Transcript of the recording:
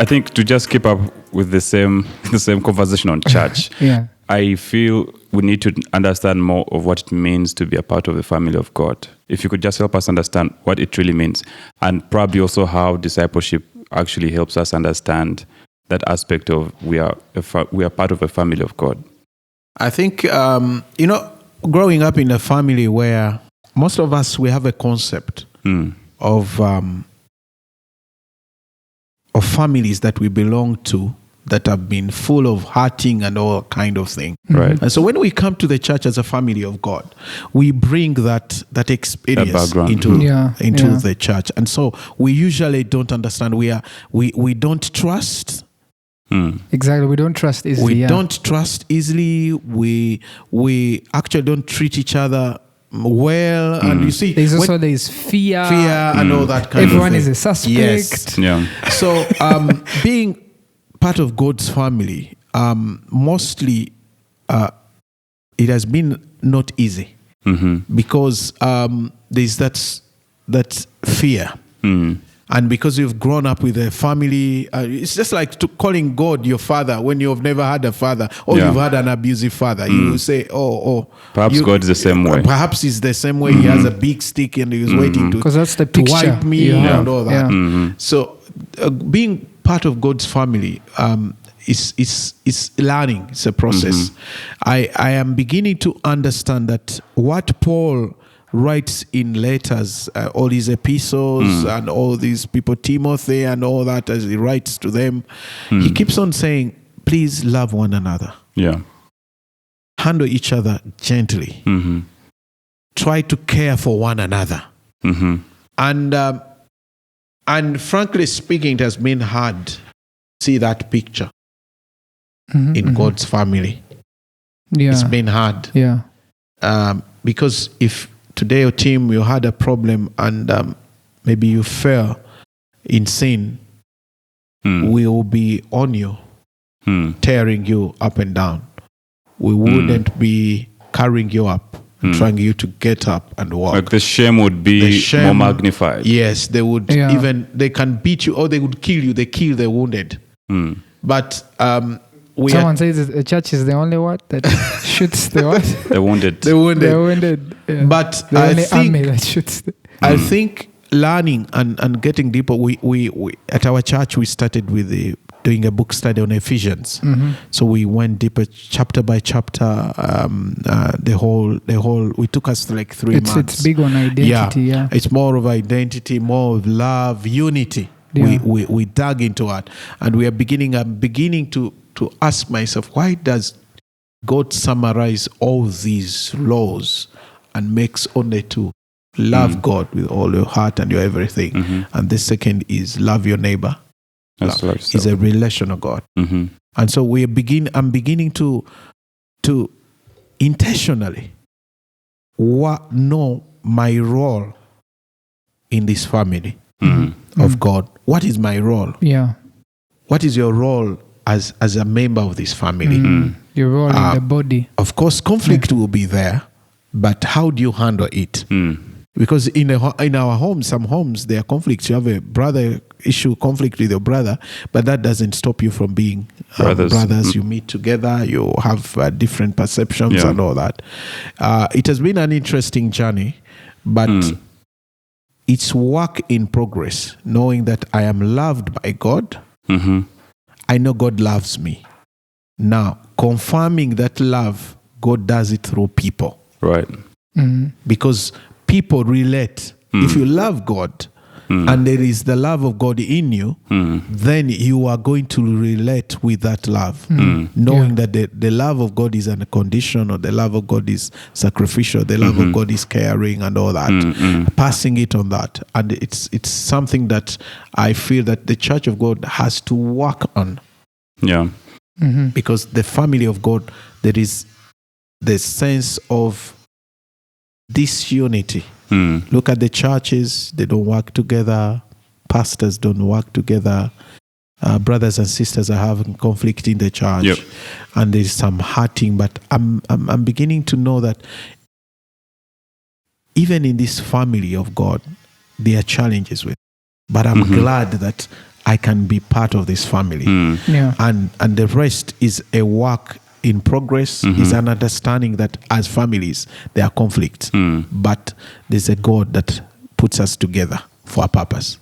I think to just keep up with the same conversation on church, I feel we need to understand more of what it means to be a part of the family of God. If you could just help us understand what it really means, and probably also how discipleship actually helps us understand that aspect of we are part of a family of God. I think, growing up in a family where most of us, we have a concept of families that we belong to that have been full of hurting and all kind of thing. Right. And so when we come to the church as a family of God, we bring that experience into the church. And so we usually don't understand. We don't trust. Exactly. We don't trust easily. We don't trust easily. We actually don't treat each other well, and you see, there's fear and all that kind of thing. Everyone is a suspect. Yes. Yeah. So being part of God's family, mostly it has been not easy because there's that fear. And because you've grown up with a family, it's just like calling God your father when you've never had a father or you've had an abusive father. You will say, perhaps God is the same way. Perhaps he's the same way. He has a big stick and he's waiting to wipe me and all that. So being part of God's family is learning. It's a process. I am beginning to understand that what Paul writes in letters, all these epistles and all these people, Timothy and all that, as he writes to them, he keeps on saying, please love one another. Yeah. Handle each other gently. Try to care for one another. And frankly speaking, it has been hard to see that picture in God's family. It's been hard. Because if today your team, you had a problem and maybe you fell in sin, we will be on you, tearing you up and down. We wouldn't be carrying you up and trying you to get up and walk. Like the shame would be more magnified. Yes, they would they can beat you or they would kill you. They kill the wounded. But someone says the church is the only that shoots the what? The wounded. The wounded. The wounded. Yeah. But the only army that shoots. I think learning and getting deeper. We at our church we started with doing a book study on Ephesians. So we went deeper, chapter by chapter. The whole. We took us like 3 months. It's big on identity. Yeah. It's more of identity, more of love, unity. Yeah. We dug into it, and we are beginning. I'm beginning to ask myself, why does God summarize all these laws and makes only two? Love God with all your heart and your everything. And the second is love your neighbor. Is a relation of God. And so I'm beginning to intentionally know my role in this family of God. What is my role? Yeah. What is your role as a member of this family? Your role in the body. Of course, conflict will be there, but how do you handle it? Because in our homes, some homes, there are conflicts. You have a brother conflict with your brother, but that doesn't stop you from being brothers. You meet together, you have different perceptions and all that. It has been an interesting journey, but it's work in progress, knowing that I am loved by God. I know God loves me. Now, confirming that love, God does it through people. Right. Because people relate. If you love God and there is the love of God in you, then you are going to relate with that love, knowing that the love of God is unconditional, the love of God is sacrificial, the love of God is caring and all that, passing it on that. And it's something that I feel that the Church of God has to work on. Yeah. Because the family of God, there is the sense of disunity. Look at the churches, they don't work together. Pastors don't work together. Brothers and sisters are having conflict in the church. And there's some hurting. But I'm beginning to know that even in this family of God, there are challenges with it. But I'm glad that I can be part of this family. Yeah. And the rest is a work in progress, is an understanding that as families, there are conflicts. But there's a God that puts us together for a purpose.